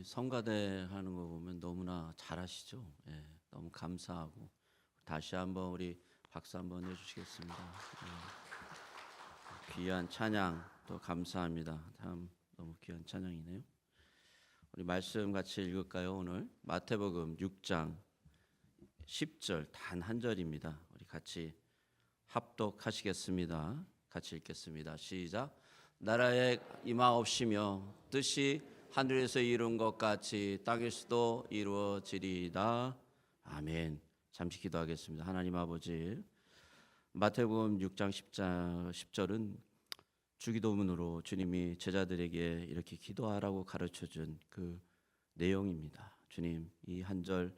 우리 성가대 하는 거 보면 너무나 잘하시죠. 예, 너무 감사하고 다시 한번 우리 박수 한번 해주시겠습니다. 예, 귀한 찬양 또 감사합니다. 다음 너무 귀한 찬양이네요. 우리 말씀 같이 읽을까요? 오늘 마태복음 6장 10절 단 한 절입니다. 우리 같이 합독하시겠습니다. 같이 읽겠습니다. 시작. 나라에 임하옵시며 뜻이 하늘에서 이룬 것 같이 땅에서도 이루어지리이다. 아멘. 잠시 기도하겠습니다. 하나님 아버지, 마태복음 6장 10절은 주기도문으로 주님이 제자들에게 이렇게 기도하라고 가르쳐준 그 내용입니다. 주님, 이 한 절,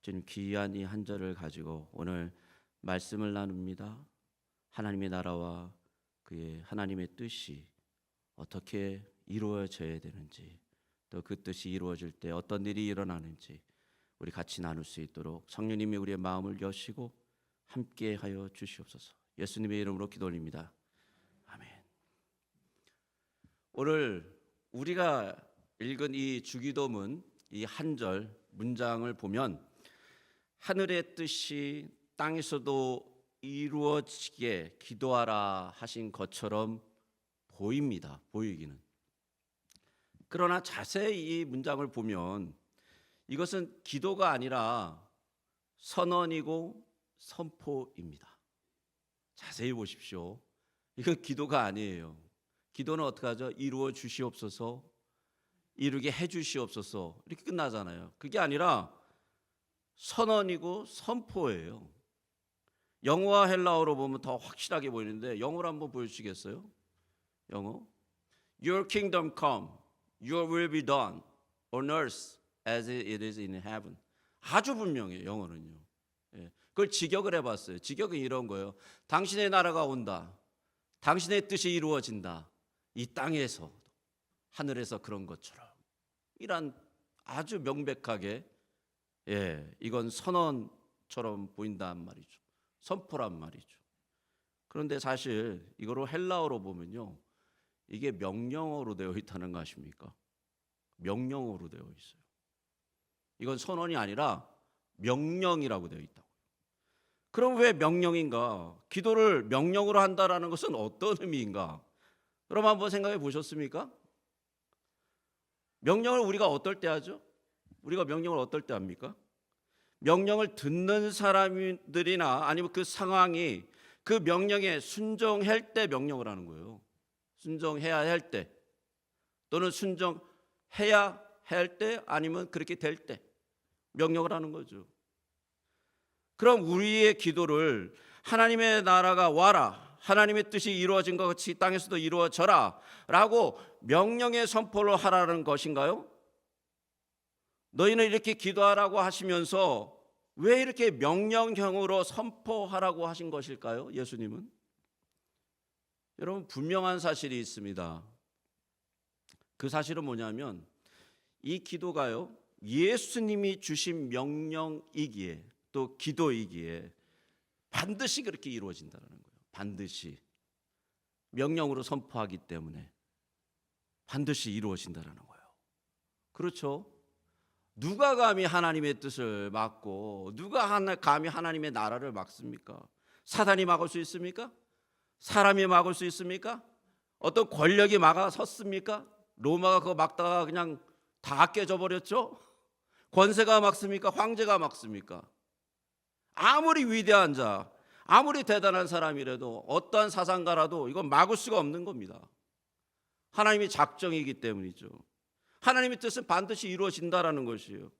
주님 귀한 이 한 절을 가지고 오늘 말씀을 나눕니다. 하나님의 나라와 그의 하나님의 뜻이 어떻게 이루어져야 되는지, 또 그 뜻이 이루어질 때 어떤 일이 일어나는지 우리 같이 나눌 수 있도록 성령님이 우리의 마음을 여시고 함께하여 주시옵소서. 예수님의 이름으로 기도 올립니다. 아멘. 오늘 우리가 읽은 이 주기도문 이 한 절 문장을 보면 하늘의 뜻이 땅에서도 이루어지게 기도하라 하신 것처럼 보입니다. 보이기는. 그러나 자세히 이 문장을 보면 이것은 기도가 아니라 선언이고 선포입니다. 자세히 보십시오. 이건 기도가 아니에요. 기도는 어떻게 하죠? 이루어 주시옵소서, 이루게 해 주시옵소서 이렇게 끝나잖아요. 그게 아니라 선언이고 선포예요. 영어와 헬라어로 보면 더 확실하게 보이는데 영어로 한번 보여주시겠어요? 영어. Your kingdom come, your will be done on earth as it is in heaven. 아주 분명해요. 영어는요. 예. 그걸 직역을 해봤어요. 직역은 이런 거예요. 당신의 나라가 온다. 당신의 뜻이 이루어진다. 이 땅에서 하늘에서 그런 것처럼. 이란 아주 명백하게 이건 선언처럼 보인단 말이죠. 선포란 말이죠. 그런데 사실 이거로 헬라어로 보면요. 이게 명령어로 되어 있다는 거 아십니까? 명령어로 되어 있어요. 이건 선언이 아니라 명령이라고 되어 있다고요. 그럼 왜 명령인가? 기도를 명령으로 한다라는 것은 어떤 의미인가? 그럼 한번 생각해 보셨습니까? 명령을 우리가 어떨 때 하죠? 우리가 명령을 어떨 때 합니까? 명령을 듣는 사람들이나 아니면 그 상황이 그 명령에 순종할 때 명령을 하는 거예요. 순종해야 할 때, 또는 순종해야 할 때, 아니면 그렇게 될 때 명령을 하는 거죠. 그럼 우리의 기도를 하나님의 나라가 와라, 하나님의 뜻이 이루어진 것 같이 땅에서도 이루어져라 라고 명령의 선포를 하라는 것인가요? 너희는 이렇게 기도하라고 하시면서 왜 이렇게 명령형으로 선포하라고 하신 것일까요? 예수님은? 여러분, 분명한 사실이 있습니다. 그 사실은 뭐냐면 이 기도가요, 예수님이 주신 명령이기에 또 기도이기에 반드시 그렇게 이루어진다는 거예요. 반드시 명령으로 선포하기 때문에 반드시 이루어진다는 거예요. 그렇죠? 누가 감히 하나님의 뜻을 막고 누가 감히 하나님의 나라를 막습니까? 사단이 막을 수 있습니까? 사람이 막을 수 있습니까? 어떤 권력이 막아섰습니까? 로마가 그거 막다가 그냥 다 깨져버렸죠? 권세가 막습니까? 황제가 막습니까? 아무리 위대한 자, 아무리 대단한 사람이라도 어떠한 사상가라도 이건 막을 수가 없는 겁니다. 하나님의 작정이기 때문이죠. 하나님의 뜻은 반드시 이루어진다라는 것이에요.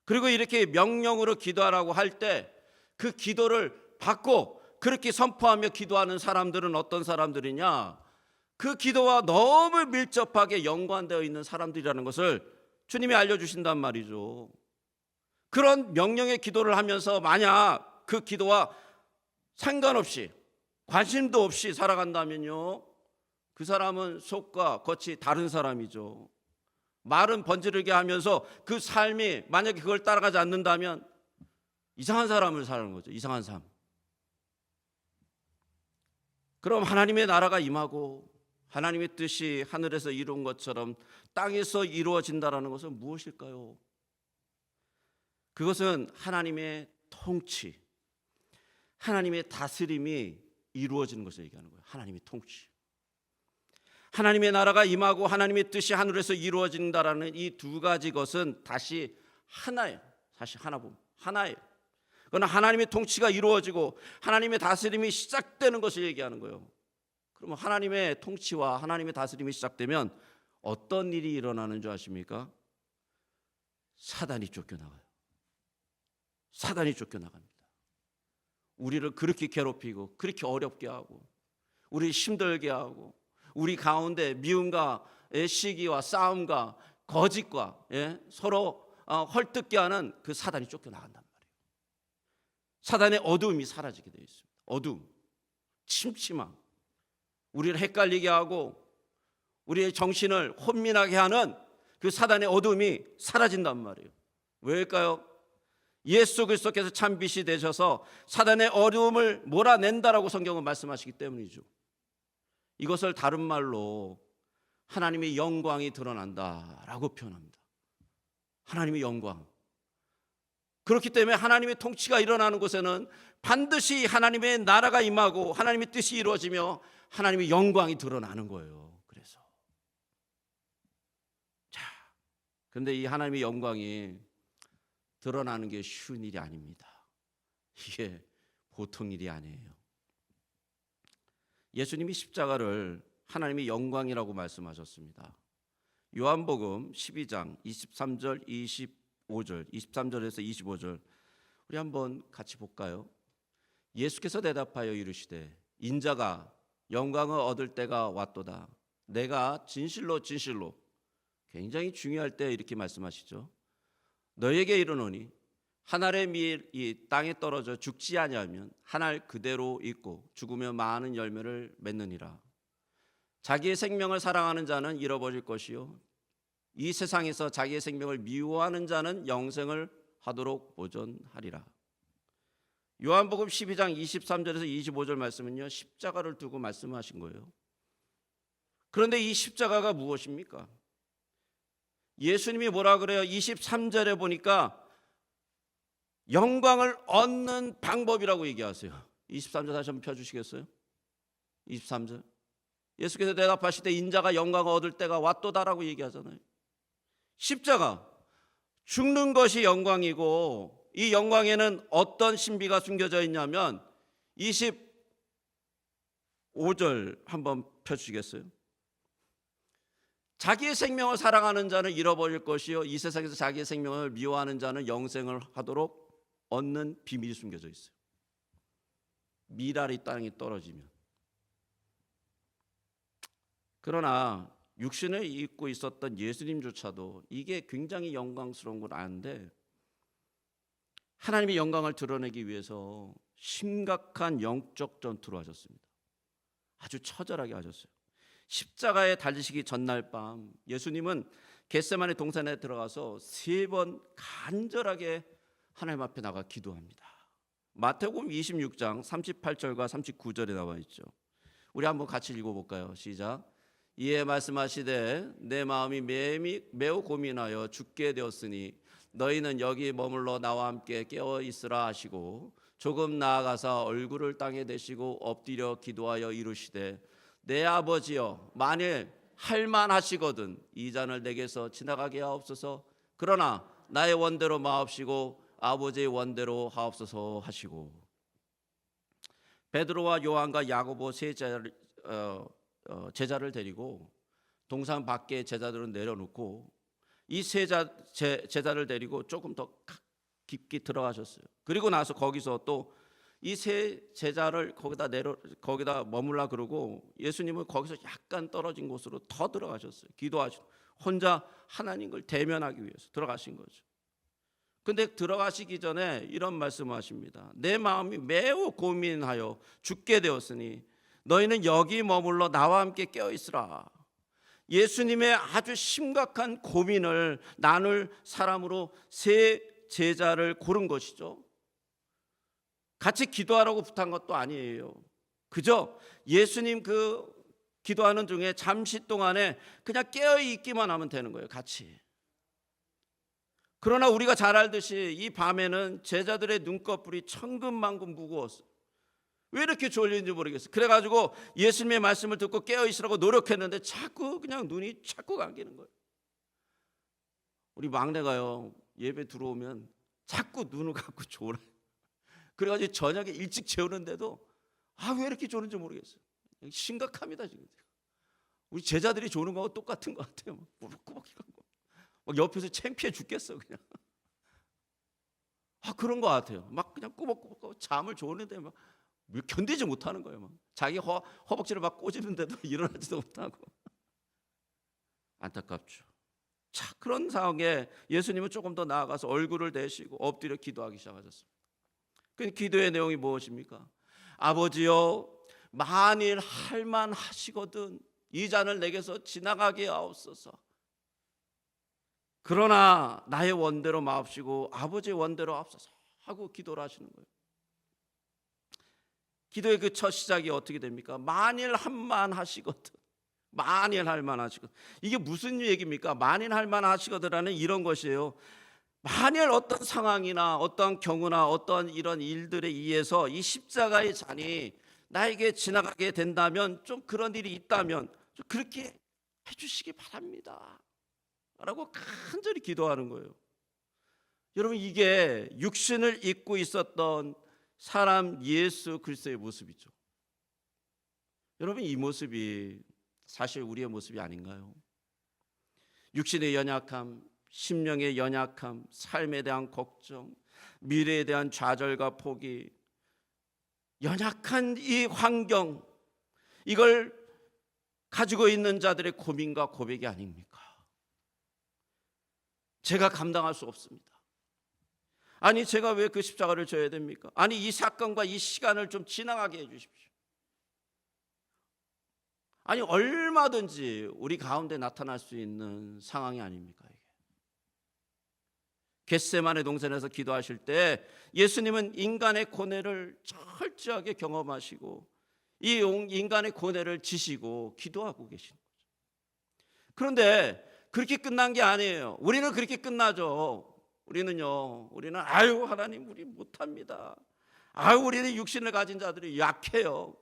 그리고 이렇게 명령으로 기도하라고 할 때 그 기도를 받고 그렇게 선포하며 기도하는 사람들은 어떤 사람들이냐? 그 기도와 너무 밀접하게 연관되어 있는 사람들이라는 것을 주님이 알려주신단 말이죠. 그런 명령의 기도를 하면서 만약 그 기도와 상관없이 관심도 없이 살아간다면요, 그 사람은 속과 겉이 다른 사람이죠. 말은 번지르게 하면서 그 삶이 만약에 그걸 따라가지 않는다면 이상한 사람을 사는 거죠. 이상한 삶. 그럼 하나님의 나라가 임하고 하나님의 뜻이 하늘에서 이룬 것처럼 땅에서 이루어진다라는 것은 무엇일까요? 그것은 하나님의 통치, 하나님의 다스림이 이루어지는 것을 얘기하는 거예요. 하나님의 통치. 하나님의 나라가 임하고 하나님의 뜻이 하늘에서 이루어진다라는 이 두 가지 것은 다시 하나예요. 다시 하나 보면 하나예요. 그러나 하나님의 통치가 이루어지고 하나님의 다스림이 시작되는 것을 얘기하는 거예요. 그러면 하나님의 통치와 하나님의 다스림이 시작되면 어떤 일이 일어나는 줄 아십니까? 사단이 쫓겨나가요. 사단이 쫓겨나갑니다. 우리를 그렇게 괴롭히고 그렇게 어렵게 하고 우리 힘들게 하고 우리 가운데 미움과 시기와 싸움과 거짓과 서로 헐뜯게 하는 그 사단이 쫓겨나간단 말이에요. 사단의 어두움이 사라지게 되어 있습니다. 어두움, 침침함, 우리를 헷갈리게 하고 우리의 정신을 혼미하게 하는 그 사단의 어두움이 사라진단 말이에요. 왜일까요? 예수 그리스도께서 참 빛이 되셔서 사단의 어두움을 몰아낸다라고 성경은 말씀하시기 때문이죠. 이것을 다른 말로 하나님의 영광이 드러난다라고 표현합니다. 하나님의 영광. 그렇기 때문에 하나님의 통치가 일어나는 곳에는 반드시 하나님의 나라가 임하고 하나님의 뜻이 이루어지며 하나님의 영광이 드러나는 거예요. 그래서 그런데 이 하나님의 영광이 드러나는 게 쉬운 일이 아닙니다. 이게 보통 일이 아니에요. 예수님이 십자가를 하나님의 영광이라고 말씀하셨습니다. 요한복음 12장 23절 25절 23절에서 25절 우리 한번 같이 볼까요? 예수께서 대답하여 이르시되 인자가 영광을 얻을 때가 왔도다. 내가 진실로 진실로, 굉장히 중요할 때 이렇게 말씀하시죠. 너에게 이르노니 한 알의 밀이 땅에 떨어져 죽지 아니하면 한 알 그대로 있고 죽으면 많은 열매를 맺느니라. 자기의 생명을 사랑하는 자는 잃어버릴 것이요 이 세상에서 자기의 생명을 미워하는 자는 영생을 하도록 보존하리라. 요한복음 12장 23절에서 25절 말씀은요, 십자가를 두고 말씀하신 거예요. 그런데 이 십자가가 무엇입니까? 예수님이 뭐라 그래요? 23절에 보니까 영광을 얻는 방법이라고 얘기하세요. 23절 다시 한번 펴주시겠어요? 23절. 예수께서 대답하실 때 인자가 영광을 얻을 때가 왔도다라고 얘기하잖아요. 십자가, 죽는 것이 영광이고 이 영광에는 어떤 신비가 숨겨져 있냐면 25절 한번 펴주시겠어요? 자기의 생명을 사랑하는 자는 잃어버릴 것이요 이 세상에서 자기의 생명을 미워하는 자는 영생을 하도록 얻는 비밀이 숨겨져 있어요. 밀알이 땅에 떨어지면. 그러나 육신을 입고 있었던 예수님조차도 이게 굉장히 영광스러운 걸 아는데 하나님의 영광을 드러내기 위해서 심각한 영적 전투를 하셨습니다. 아주 처절하게 하셨어요. 십자가에 달리시기 전날 밤 예수님은 겟세마네 동산에 들어가서 3번 간절하게 하나님 앞에 나가 기도합니다. 마태복음 26장 38절과 39절에 나와 있죠. 우리 한번 같이 읽어볼까요? 시작. 이에 말씀하시되 내 마음이 매우 고민하여 죽게 되었으니 너희는 여기 머물러 나와 함께 깨어 있으라 하시고 조금 나아가사 얼굴을 땅에 대시고 엎드려 기도하여 이르시되 내 아버지여 만일 할만하시거든 이 잔을 내게서 지나가게 하옵소서. 그러나 나의 원대로 마옵시고 아버지의 원대로 하옵소서 하시고 베드로와 요한과 야고보 세 제자를 데리고 동산 밖에 제자들은 내려놓고 이 세 제자를 데리고 조금 더 깊게 들어가셨어요. 그리고 나서 거기서 또 이 세 제자를 거기다 머물라 그러고 예수님은 거기서 약간 떨어진 곳으로 더 들어가셨어요. 기도하시고 혼자 하나님을 대면하기 위해서 들어가신 거죠. 근데 들어가시기 전에 이런 말씀하십니다. 내 마음이 매우 고민하여 죽게 되었으니 너희는 여기 머물러 나와 함께 깨어 있으라. 예수님의 아주 심각한 고민을 나눌 사람으로 세 제자를 고른 것이죠. 같이 기도하라고 부탁한 것도 아니에요. 그저 예수님 그 기도하는 중에 잠시 동안에 그냥 깨어 있기만 하면 되는 거예요, 같이. 그러나 우리가 잘 알듯이 이 밤에는 제자들의 눈꺼풀이 천근만근 무거웠어요. 왜 이렇게 졸린지 모르겠어요. 그래가지고 예수님의 말씀을 듣고 깨어 있으라고 노력했는데 자꾸 그냥 눈이 자꾸 감기는 거예요. 우리 막내가요, 예배 들어오면 자꾸 눈을 감고 졸아요. 그래가지고 저녁에 일찍 재우는데도 왜 이렇게 조는지 모르겠어요. 심각합니다 지금. 우리 제자들이 조는 거하고 똑같은 것 같아요. 꾸벅꾸벅해가지고 막 옆에서 창피해 죽겠어 그냥. 그런 것 같아요. 막 그냥 꾸벅꾸벅 잠을 조는데 막 견디지 못하는 거예요. 막 자기 허벅지를 막 꼬집는데도 일어나지도 못하고. 안타깝죠. 자, 그런 상황에 예수님은 조금 더 나아가서 얼굴을 대시고 엎드려 기도하기 시작하셨습니다. 그 기도의 내용이 무엇입니까? 아버지여, 만일 할만하시거든 이 잔을 내게서 지나가게 하옵소서. 그러나 나의 원대로 마옵시고 아버지의 원대로 하옵소서 하고 기도를 하시는 거예요. 기도의 그 첫 시작이 어떻게 됩니까? 만일 할만하시거든, 만일 할만하시거든. 이게 무슨 얘기입니까? 만일 할만하시거든라는 이런 것이에요. 만일 어떤 상황이나 어떤 경우나 어떤 이런 일들에 의해서 이 십자가의 잔이 나에게 지나가게 된다면, 좀 그런 일이 있다면 좀 그렇게 해주시기 바랍니다 라고 간절히 기도하는 거예요. 여러분, 이게 육신을 입고 있었던 사람 예수 그리스도의 모습이죠. 여러분, 이 모습이 사실 우리의 모습이 아닌가요? 육신의 연약함, 심령의 연약함, 삶에 대한 걱정, 미래에 대한 좌절과 포기, 연약한 이 환경, 이걸 가지고 있는 자들의 고민과 고백이 아닙니까? 제가 감당할 수 없습니다. 아니, 제가 왜 그 십자가를 져야 됩니까? 아니, 이 사건과 이 시간을 좀 지나가게 해 주십시오. 아니, 얼마든지 우리 가운데 나타날 수 있는 상황이 아닙니까? 이게. 겟세마네 동산에서 기도하실 때 예수님은 인간의 고뇌를 철저하게 경험하시고 이 인간의 고뇌를 지시고 기도하고 계신 거죠. 그런데 그렇게 끝난 게 아니에요. 우리는 그렇게 끝나죠. 우리는 아유 하나님, 우리 못합니다. 우리는 육신을 가진 자들이 약해요.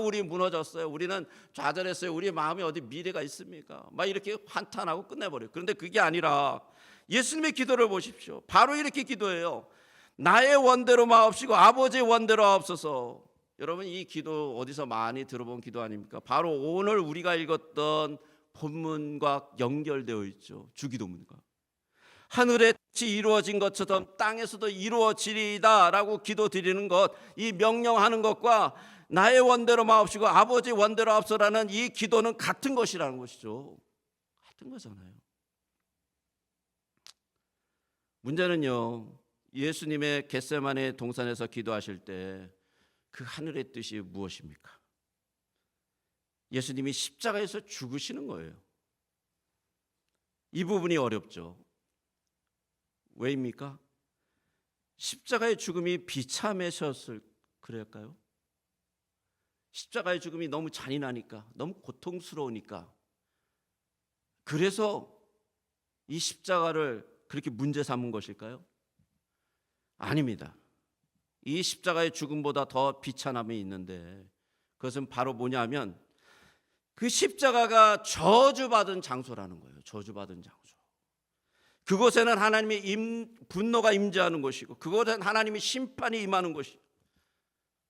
우리 무너졌어요. 우리는 좌절했어요. 우리의 마음에 어디 미래가 있습니까? 막 이렇게 한탄하고 끝내버려요. 그런데 그게 아니라 예수님의 기도를 보십시오. 바로 이렇게 기도해요. 나의 원대로 마옵시고 아버지의 원대로 하옵소서. 여러분, 이 기도 어디서 많이 들어본 기도 아닙니까? 바로 오늘 우리가 읽었던 본문과 연결되어 있죠. 주기도문과. 하늘의 뜻이 이루어진 것처럼 땅에서도 이루어지리이다 라고 기도 드리는 것, 이 명령하는 것과 나의 원대로 마옵시고 아버지의 원대로 하옵소서라는 이 기도는 같은 것이라는 것이죠. 같은 거잖아요. 문제는요, 예수님의 겟세마네 동산에서 기도하실 때 그 하늘의 뜻이 무엇입니까? 예수님이 십자가에서 죽으시는 거예요. 이 부분이 어렵죠. 왜입니까? 십자가의 죽음이 비참하셨을 그럴까요? 십자가의 죽음이 너무 잔인하니까, 너무 고통스러우니까, 그래서 이 십자가를 그렇게 문제 삼은 것일까요? 아닙니다. 이 십자가의 죽음보다 더 비참함이 있는데, 그것은 바로 뭐냐면 그 십자가가 저주받은 장소라는 거예요. 저주받은 장소. 그곳에는 하나님의 분노가 임재하는 것이고, 그곳에는 하나님의 심판이 임하는 것이고,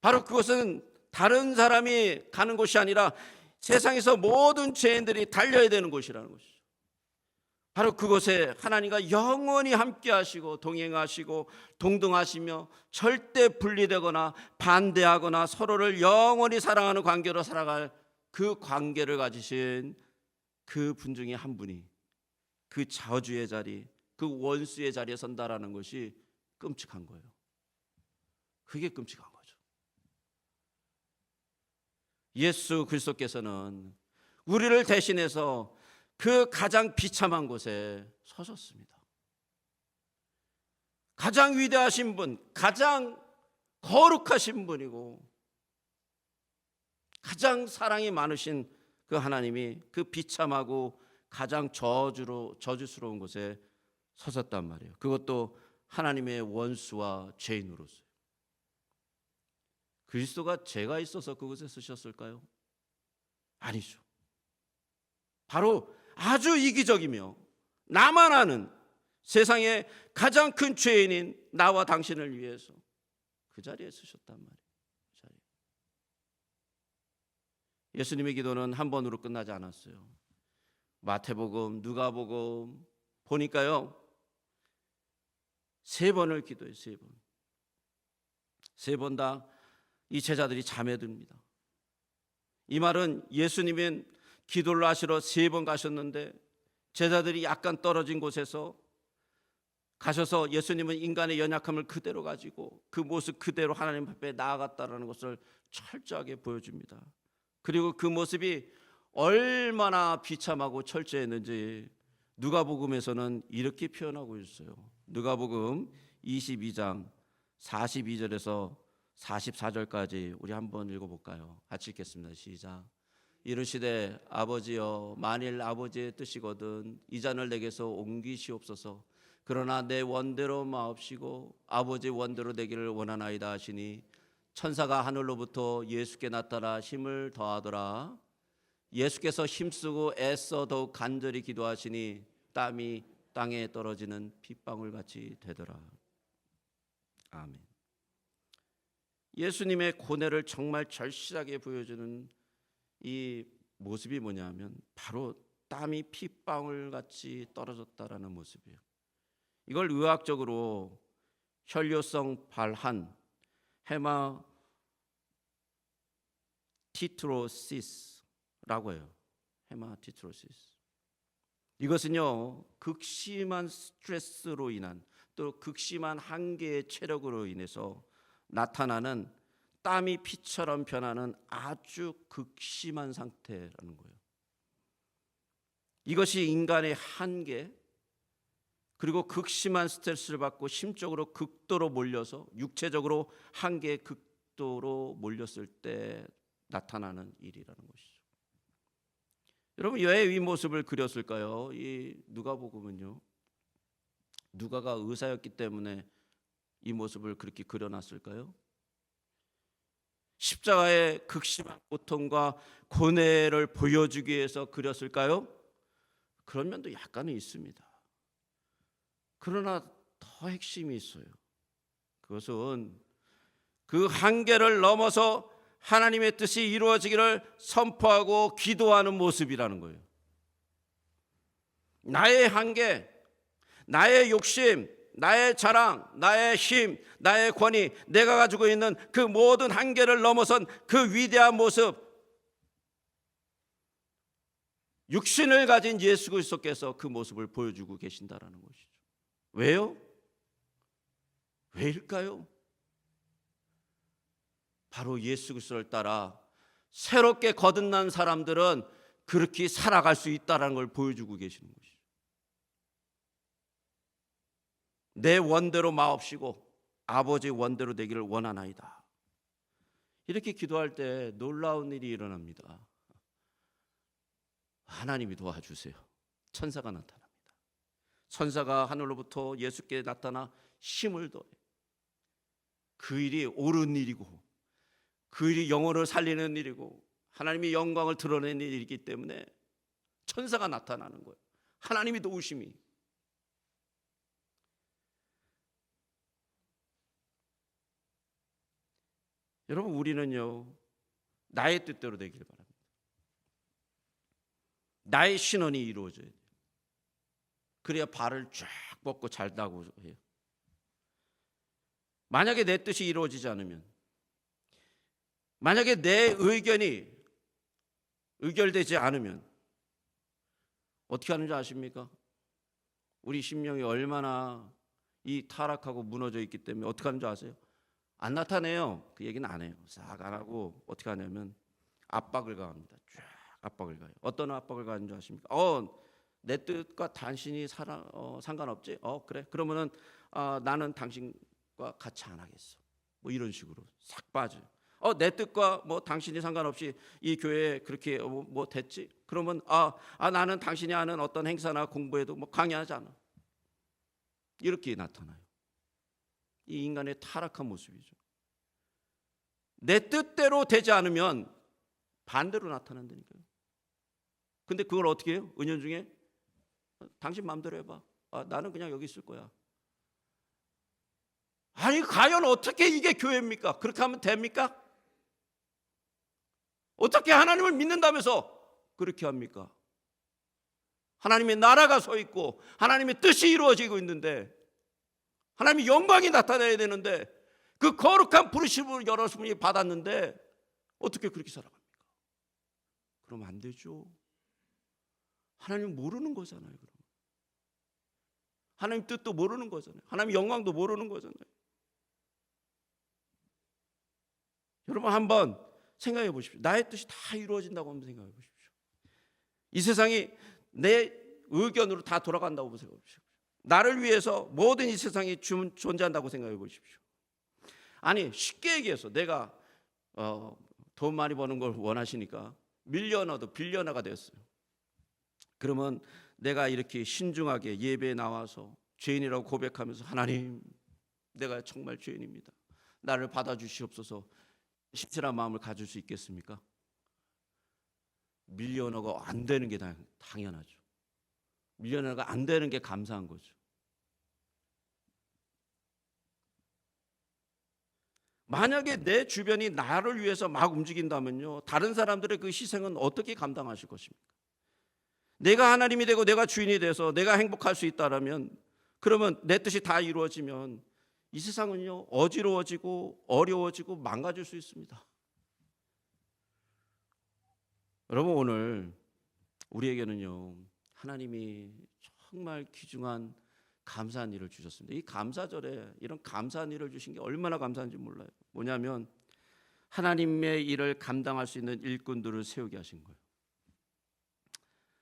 바로 그것은 다른 사람이 가는 곳이 아니라 세상에서 모든 죄인들이 달려야 되는 곳이라는 것이죠. 바로 그곳에 하나님과 영원히 함께 하시고 동행하시고 동등하시며 절대 분리되거나 반대하거나 서로를 영원히 사랑하는 관계로 살아갈 그 관계를 가지신 그 분 중에 한 분이 그 저주의 자리, 그 원수의 자리에 선다라는 것이 끔찍한 거예요. 그게 끔찍한 거죠. 예수 그리스도께서는 우리를 대신해서 그 가장 비참한 곳에 서셨습니다. 가장 위대하신 분, 가장 거룩하신 분이고 가장 사랑이 많으신 그 하나님이 그 비참하고 가장 저주스러운 곳에 서셨단 말이에요. 그것도 하나님의 원수와 죄인으로서요. 그리스도가 죄가 있어서 그곳에 서셨을까요? 아니죠. 바로 아주 이기적이며 나만 아는 세상의 가장 큰 죄인인 나와 당신을 위해서 그 자리에 서셨단 말이에요. 그 자리에. 예수님의 기도는 한 번으로 끝나지 않았어요. 마태복음, 누가복음 보니까요, 3번을 기도해요. 3번. 3번 다 이 제자들이 잠에 듭니다. 이 말은 예수님은 기도를 하시러 3번 가셨는데 제자들이 약간 떨어진 곳에서 가셔서 예수님은 인간의 연약함을 그대로 가지고 그 모습 그대로 하나님 앞에 나아갔다는 것을 철저하게 보여줍니다. 그리고 그 모습이 얼마나 비참하고 철저했는지 누가복음에서는 이렇게 표현하고 있어요. 누가복음 22장 42절에서 44절까지 우리 한번 읽어볼까요? 같이 읽겠습니다. 시작. 이르시되 아버지여, 만일 아버지의 뜻이거든 이 잔을 내게서 옮기시옵소서. 그러나 내 원대로 마옵시고 아버지 원대로 되기를 원하나이다 하시니 천사가 하늘로부터 예수께 나타나 힘을 더하더라. 예수께서 힘쓰고 애써 더욱 간절히 기도하시니 땀이 땅에 떨어지는 핏방울같이 되더라. 아멘. 예수님의 고뇌를 정말 절실하게 보여주는 이 모습이 뭐냐면 바로 땀이 핏방울같이 떨어졌다라는 모습이에요. 이걸 의학적으로 혈뇨성 발한 헤마티트로시스라고 해요. 헤마티트로시스. 이것은요, 극심한 스트레스로 인한 또 극심한 한계의 체력으로 인해서 나타나는 땀이 피처럼 변하는 아주 극심한 상태라는 거예요. 이것이 인간의 한계 그리고 극심한 스트레스를 받고 심적으로 극도로 몰려서 육체적으로 한계에 극도로 몰렸을 때 나타나는 일이라는 것이죠. 여러분 왜 이 모습을 그렸을까요? 이 누가복음은요, 누가가 의사였기 때문에 이 모습을 그렇게 그려놨을까요? 십자가의 극심한 고통과 고뇌를 보여주기 위해서 그렸을까요? 그런 면도 약간은 있습니다. 그러나 더 핵심이 있어요. 그것은 그 한계를 넘어서 하나님의 뜻이 이루어지기를 선포하고 기도하는 모습이라는 거예요. 나의 한계, 나의 욕심, 나의 자랑, 나의 힘, 나의 권위, 내가 가지고 있는 그 모든 한계를 넘어선 그 위대한 모습, 육신을 가진 예수 그리스도께서 그 모습을 보여주고 계신다라는 것이죠. 왜요? 왜일까요? 바로 예수 그리스도를 따라 새롭게 거듭난 사람들은 그렇게 살아갈 수 있다는 걸 보여주고 계시는 것이죠. 내 원대로 마옵시고 아버지 원대로 되기를 원하나이다. 이렇게 기도할 때 놀라운 일이 일어납니다. 하나님이 도와주세요. 천사가 나타납니다. 천사가 하늘로부터 예수께 나타나 힘을 더해. 그 일이 옳은 일이고 그 일이 영혼을 살리는 일이고 하나님의 영광을 드러내는 일이기 때문에 천사가 나타나는 거예요. 하나님이 도우심이. 여러분 우리는요, 나의 뜻대로 되기를 바랍니다. 나의 신원이 이루어져야 돼요. 그래야 발을 쫙 뻗고 잘다고 해요. 만약에 내 뜻이 이루어지지 않으면, 만약에 내 의견이 의결되지 않으면 어떻게 하는지 아십니까? 우리 심령이 얼마나 이 타락하고 무너져 있기 때문에 어떻게 하는지 아세요? 안 나타내요. 그 얘기는 안 해요. 싹 안 하고 어떻게 하냐면 압박을 가합니다. 쫙 압박을 가요. 어떤 압박을 가는 줄 아십니까? 내 뜻과 당신이 상관없지? 그래. 그러면은 나는 당신과 같이 안 하겠어. 뭐 이런 식으로 싹 빠져요. 내 뜻과 뭐 당신이 상관없이 이 교회에 그렇게 뭐 됐지? 그러면 나는 당신이 하는 어떤 행사나 공부에도 뭐 강요하지 않아. 이렇게 나타나요. 이 인간의 타락한 모습이죠. 내 뜻대로 되지 않으면 반대로 나타난다니까요. 근데 그걸 어떻게 해요? 은연중에 당신 마음대로 해봐. 나는 그냥 여기 있을 거야. 아니 과연 어떻게 이게 교회입니까? 그렇게 하면 됩니까? 어떻게 하나님을 믿는다면서 그렇게 합니까? 하나님의 나라가 서 있고 하나님의 뜻이 이루어지고 있는데 하나님의 영광이 나타나야 되는데 그 거룩한 부르심을 여러분이 받았는데 어떻게 그렇게 살아갑니까? 그러면 안 되죠. 하나님 모르는 거잖아요. 그러면. 하나님 뜻도 모르는 거잖아요. 하나님 영광도 모르는 거잖아요. 여러분 한번 생각해 보십시오. 나의 뜻이 다 이루어진다고 한번 생각해 보십시오. 이 세상이 내 의견으로 다 돌아간다고 생각해 보십시오. 나를 위해서 모든 이 세상이 존재한다고 생각해 보십시오. 아니 쉽게 얘기해서 내가 돈 많이 버는 걸 원하시니까 밀리어너도 빌리어너가 됐어요. 그러면 내가 이렇게 신중하게 예배에 나와서 죄인이라고 고백하면서 하나님 내가 정말 죄인입니다. 나를 받아주시옵소서 신실한 마음을 가질 수 있겠습니까? 밀리어너가 안 되는 게 당연하죠. 밀리어너가 안 되는 게 감사한 거죠. 만약에 내 주변이 나를 위해서 막 움직인다면요, 다른 사람들의 그 희생은 어떻게 감당하실 것입니까? 내가 하나님이 되고 내가 주인이 돼서 내가 행복할 수 있다라면, 그러면 내 뜻이 다 이루어지면 이 세상은요 어지러워지고 어려워지고 망가질 수 있습니다. 여러분 오늘 우리에게는요 하나님이 정말 귀중한 감사한 일을 주셨습니다. 이 감사절에 이런 감사한 일을 주신 게 얼마나 감사한지 몰라요. 뭐냐면 하나님의 일을 감당할 수 있는 일꾼들을 세우게 하신 거예요.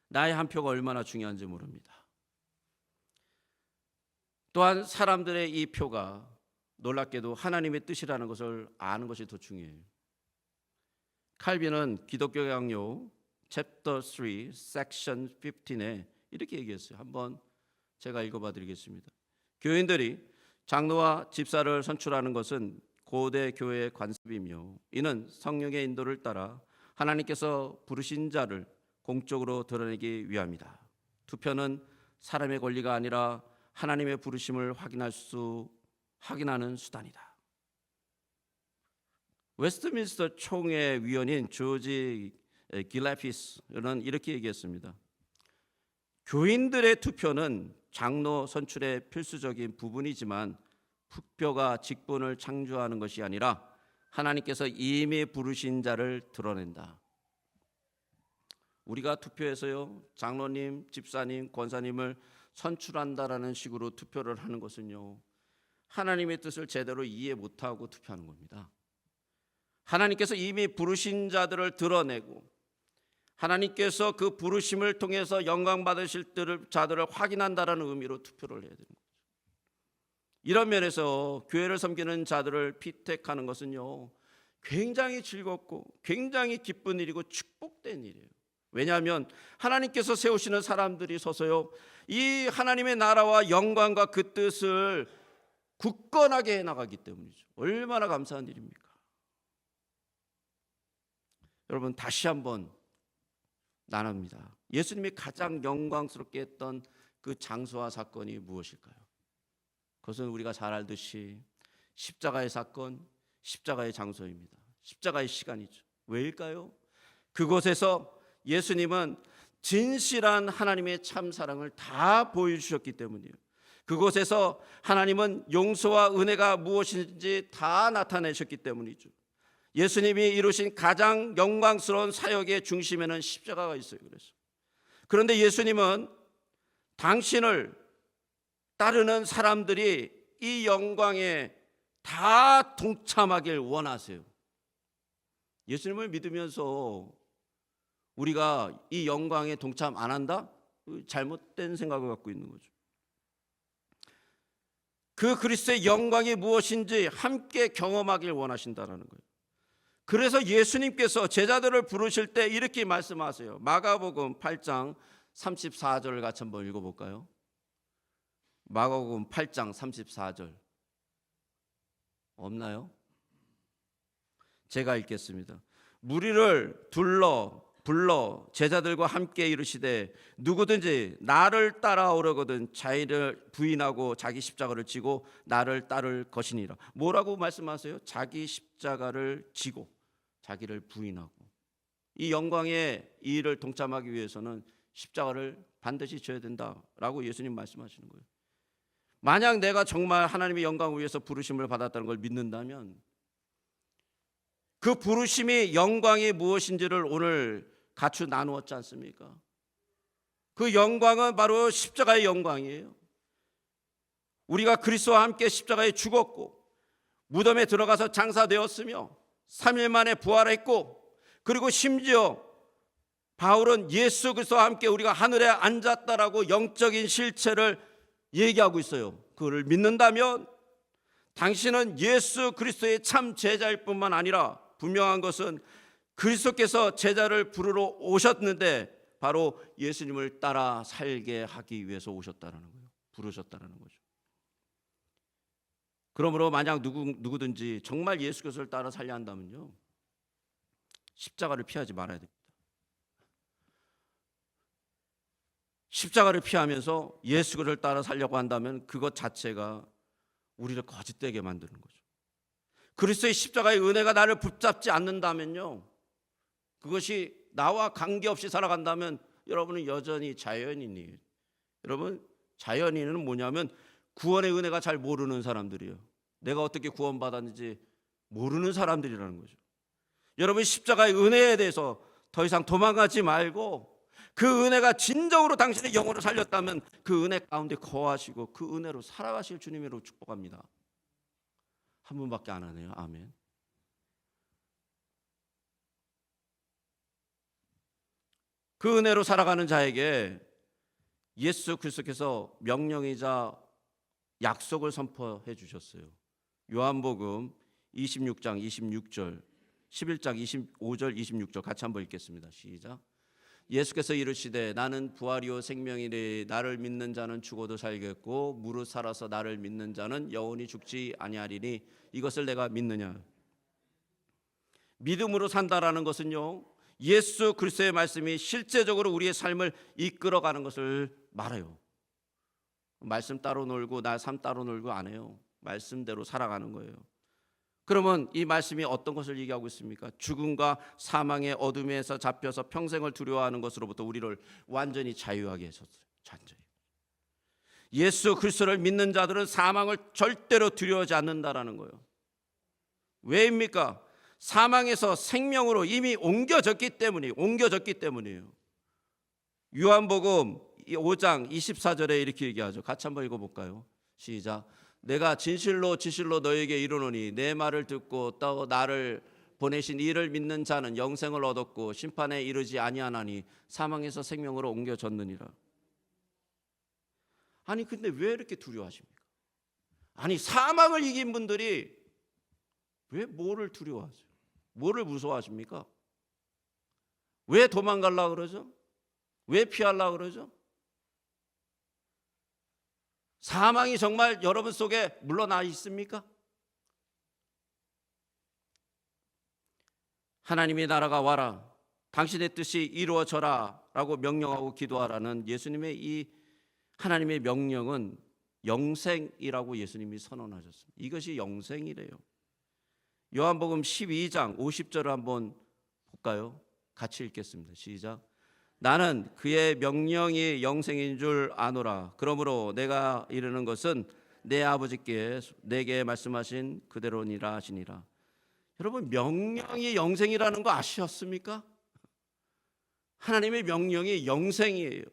나의 한 표가 얼마나 중요한지 모릅니다. 또한 사람들의 이 표가 놀랍게도 하나님의 뜻이라는 것을 아는 것이 더 중요해요. 칼빈은 기독교 강요 챕터 3 섹션 15에 이렇게 얘기했어요. 한번 제가 읽어봐 드리겠습니다. 교인들이 장로와 집사를 선출하는 것은 고대 교회의 관습이며 이는 성령의 인도를 따라 하나님께서 부르신 자를 공적으로 드러내기 위함이다. 투표는 사람의 권리가 아니라 하나님의 부르심을 확인하는 수단이다. 웨스트민스터 총회 위원인 조지 길래피스는 이렇게 얘기했습니다. 교인들의 투표는 장로 선출의 필수적인 부분이지만 투표가 직분을 창조하는 것이 아니라 하나님께서 이미 부르신 자를 드러낸다. 우리가 투표해서요 장로님, 집사님, 권사님을 선출한다라는 식으로 투표를 하는 것은요 하나님의 뜻을 제대로 이해 못하고 투표하는 겁니다. 하나님께서 이미 부르신 자들을 드러내고 하나님께서 그 부르심을 통해서 영광 받으실 자들을 확인한다라는 의미로 투표를 해야 되는 거죠. 이런 면에서 교회를 섬기는 자들을 피택하는 것은요 굉장히 즐겁고 굉장히 기쁜 일이고 축복된 일이에요. 왜냐하면 하나님께서 세우시는 사람들이 서서요 이 하나님의 나라와 영광과 그 뜻을 굳건하게 해나가기 때문이죠. 얼마나 감사한 일입니까? 여러분 다시 한번 나눕니다. 예수님이 가장 영광스럽게 했던 그 장소와 사건이 무엇일까요? 그것은 우리가 잘 알듯이 십자가의 사건, 십자가의 장소입니다. 십자가의 시간이죠. 왜일까요? 그곳에서 예수님은 진실한 하나님의 참 사랑을 다 보여주셨기 때문이에요. 그곳에서 하나님은 용서와 은혜가 무엇인지 다 나타내셨기 때문이죠. 예수님이 이루신 가장 영광스러운 사역의 중심에는 십자가가 있어요. 그런데 예수님은 당신을 따르는 사람들이 이 영광에 다 동참하길 원하세요. 예수님을 믿으면서 우리가 이 영광에 동참 안 한다? 잘못된 생각을 갖고 있는 거죠. 그 그리스도의 영광이 무엇인지 함께 경험하길 원하신다는 거예요. 그래서 예수님께서 제자들을 부르실 때 이렇게 말씀하세요. 마가복음 8장 34절을 같이 한번 읽어볼까요? 마가복음 8장 34절 없나요? 제가 읽겠습니다. 무리를 불러 제자들과 함께 이르시되 누구든지 나를 따라오려거든 자기를 부인하고 자기 십자가를 지고 나를 따를 것이니라. 뭐라고 말씀하세요? 자기 십자가를 지고 자기를 부인하고. 이 영광의 이 일을 동참하기 위해서는 십자가를 반드시 져야 된다라고 예수님 말씀하시는 거예요. 만약 내가 정말 하나님의 영광을 위해서 부르심을 받았다는 걸 믿는다면 그 부르심이 영광이 무엇인지를 오늘 같이 나누었지 않습니까? 그 영광은 바로 십자가의 영광이에요. 우리가 그리스도와 함께 십자가에 죽었고 무덤에 들어가서 장사되었으며 3일 만에 부활했고, 그리고 심지어 바울은 예수 그리스도와 함께 우리가 하늘에 앉았다라고 영적인 실체를 얘기하고 있어요. 그걸 믿는다면 당신은 예수 그리스도의 참 제자일 뿐만 아니라 분명한 것은 그리스도께서 제자를 부르러 오셨는데 바로 예수님을 따라 살게 하기 위해서 오셨다는 거예요. 부르셨다는 거죠. 그러므로 만약 누구든지 정말 예수 그리스도를 따라 살려 한다면요, 십자가를 피하지 말아야 됩니다. 십자가를 피하면서 예수 그리스도를 따라 살려고 한다면 그것 자체가 우리를 거짓되게 만드는 거죠. 그리스도의 십자가의 은혜가 나를 붙잡지 않는다면요, 그것이 나와 관계없이 살아간다면 여러분은 여전히 자연인이에요. 여러분, 자연인은 뭐냐면 구원의 은혜가 잘 모르는 사람들이에요. 내가 어떻게 구원받았는지 모르는 사람들이라는 거죠. 여러분, 십자가의 은혜에 대해서 더 이상 도망가지 말고 그 은혜가 진정으로 당신의 영혼을 살렸다면 그 은혜 가운데 거하시고 그 은혜로 살아가실 주님으로 축복합니다. 한 분밖에 안 하네요. 아멘. 그 은혜로 살아가는 자에게 예수 그리스도께서 명령이자 약속을 선포해 주셨어요. 요한복음 26장 26절, 11장 25절 26절 같이 한번 읽겠습니다. 시작. 예수께서 이르시되 나는 부활이요 생명이니 나를 믿는 자는 죽어도 살겠고 무릇 살아서 나를 믿는 자는 영원히 죽지 아니하리니 이것을 내가 믿느냐. 믿음으로 산다라는 것은요, 예수 그리스도의 말씀이 실제적으로 우리의 삶을 이끌어가는 것을 말해요. 말씀 따로 놀고 나 삶 따로 놀고 안 해요. 말씀대로 살아가는 거예요. 그러면 이 말씀이 어떤 것을 얘기하고 있습니까? 죽음과 사망의 어둠에서 잡혀서 평생을 두려워하는 것으로부터 우리를 완전히 자유하게 하셨어요. 완전히. 예수 그리스도를 믿는 자들은 사망을 절대로 두려워하지 않는다라는 거예요. 왜입니까? 사망에서 생명으로 이미 옮겨졌기 때문이에요. 요한복음 5장 24절에 이렇게 얘기하죠. 같이 한번 읽어볼까요? 시작. 내가 진실로 너에게 이르노니 내 말을 듣고 또 나를 보내신 이를 믿는 자는 영생을 얻었고 심판에 이르지 아니하나니 사망에서 생명으로 옮겨졌느니라. 아니 근데 왜 이렇게 두려워하십니까? 아니 사망을 이긴 분들이 왜 뭐를 두려워하세요? 뭐를 무서워하십니까? 왜 도망가려고 그러죠? 왜 피하려고 그러죠? 사망이 정말 여러분 속에 물러나 있습니까? 하나님의 나라가 와라, 당신의 뜻이 이루어져라 라고 명령하고 기도하라는 예수님의 이 하나님의 명령은 영생이라고 예수님이 선언하셨습니다. 이것이 영생이래요. 요한복음 12장 50절을 한번 볼까요? 같이 읽겠습니다. 시작. 나는 그의 명령이 영생인 줄 아노라. 그러므로 내가 이르는 것은 내 아버지께 내게 말씀하신 그대로니라 하시니라. 여러분, 명령이 영생이라는 거 아셨습니까? 하나님의 명령이 영생이에요.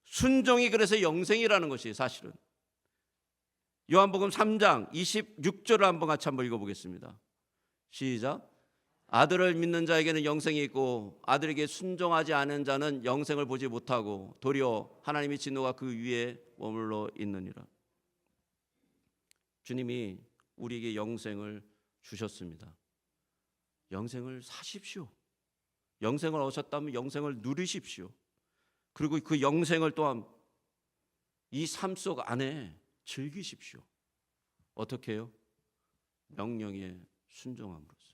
순종이 그래서 영생이라는 것이 사실은. 요한복음 3장 26절을 한번 같이 한번 읽어보겠습니다. 시작. 아들을 믿는 자에게는 영생이 있고 아들에게 순종하지 않은 자는 영생을 보지 못하고 도리어 하나님의 진노가 그 위에 머물러 있느니라. 주님이 우리에게 영생을 주셨습니다. 영생을 사십시오. 영생을 얻으셨다면 영생을 누리십시오. 그리고 그 영생을 또한 이 삶 속 안에 즐기십시오. 어떻게 해요? 명령에 순종함으로써.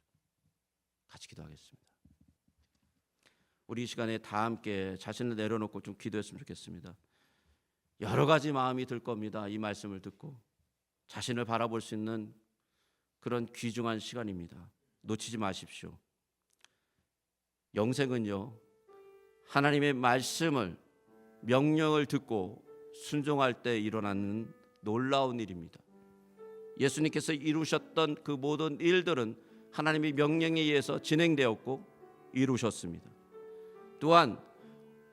같이 기도하겠습니다. 우리 이 시간에 다 함께 자신을 내려놓고 좀 기도했으면 좋겠습니다. 여러 가지 마음이 들 겁니다. 이 말씀을 듣고 자신을 바라볼 수 있는 그런 귀중한 시간입니다. 놓치지 마십시오. 영생은요, 하나님의 말씀을, 명령을 듣고 순종할 때 일어나는 놀라운 일입니다. 예수님께서 이루셨던 그 모든 일들은 하나님의 명령에 의해서 진행되었고 이루셨습니다. 또한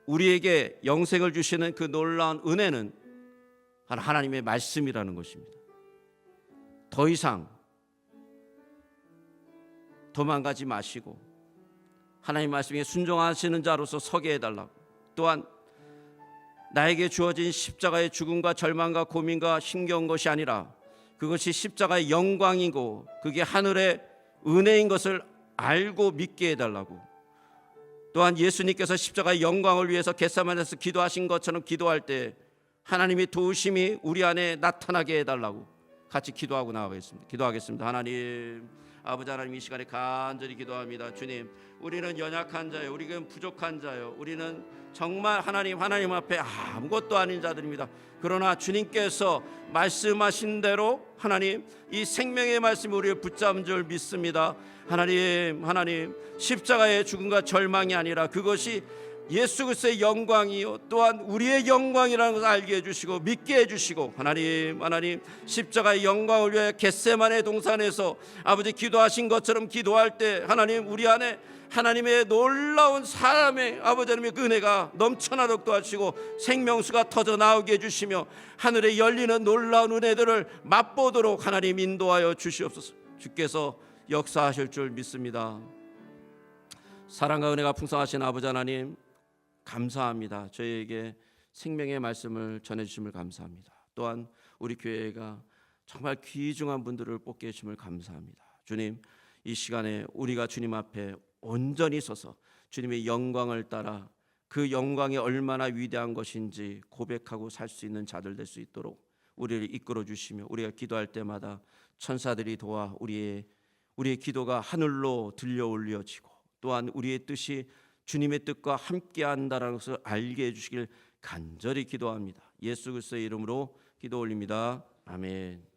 우리에게 영생을 주시는 그 놀라운 은혜는 하나님의 말씀이라는 것입니다. 더 이상 도망가지 마시고 하나님 말씀에 순종하시는 자로서 서게 해달라고, 또한 나에게 주어진 십자가의 죽음과 절망과 고민과 힘겨운 것이 아니라 그것이 십자가의 영광이고 그게 하늘의 은혜인 것을 알고 믿게 해달라고, 또한 예수님께서 십자가의 영광을 위해서 겟세마네에서 기도하신 것처럼 기도할 때 하나님의 도우심이 우리 안에 나타나게 해달라고 같이 기도하고 나가겠습니다. 기도하겠습니다. 하나님, 아버지 하나님, 이 시간에 간절히 기도합니다. 주님, 우리는 연약한 자요, 우리는 부족한 자요, 우리는 정말 하나님 앞에 아무것도 아닌 자들입니다. 그러나 주님께서 말씀하신 대로 하나님, 이 생명의 말씀이 우리를 붙잡은 줄 믿습니다. 하나님, 십자가의 죽음과 절망이 아니라 그것이 예수 그리스도의 영광이요, 또한 우리의 영광이라는 것을 알게 해주시고 믿게 해주시고, 하나님, 십자가의 영광을 위해 겟세마네 동산에서 아버지 기도하신 것처럼 기도할 때 하나님, 우리 안에 하나님의 놀라운 사람의 아버지 하나님의 은혜가 넘쳐나도록 도와주시고 생명수가 터져 나오게 해주시며 하늘에 열리는 놀라운 은혜들을 맛보도록 하나님 인도하여 주시옵소서. 주께서 역사하실 줄 믿습니다. 사랑과 은혜가 풍성하신 아버지 하나님, 감사합니다. 저희에게 생명의 말씀을 전해주심을 감사합니다. 또한 우리 교회가 정말 귀중한 분들을 뽑게 해주심을 감사합니다. 주님, 이 시간에 우리가 주님 앞에 온전히 서서 주님의 영광을 따라 그 영광이 얼마나 위대한 것인지 고백하고 살 수 있는 자들 될 수 있도록 우리를 이끌어 주시며, 우리가 기도할 때마다 천사들이 도와 우리의 기도가 하늘로 들려 올려지고, 또한 우리의 뜻이 주님의 뜻과 함께한다라는 것을 알게 해주시길 간절히 기도합니다. 예수 그리스도의 이름으로 기도 올립니다. 아멘.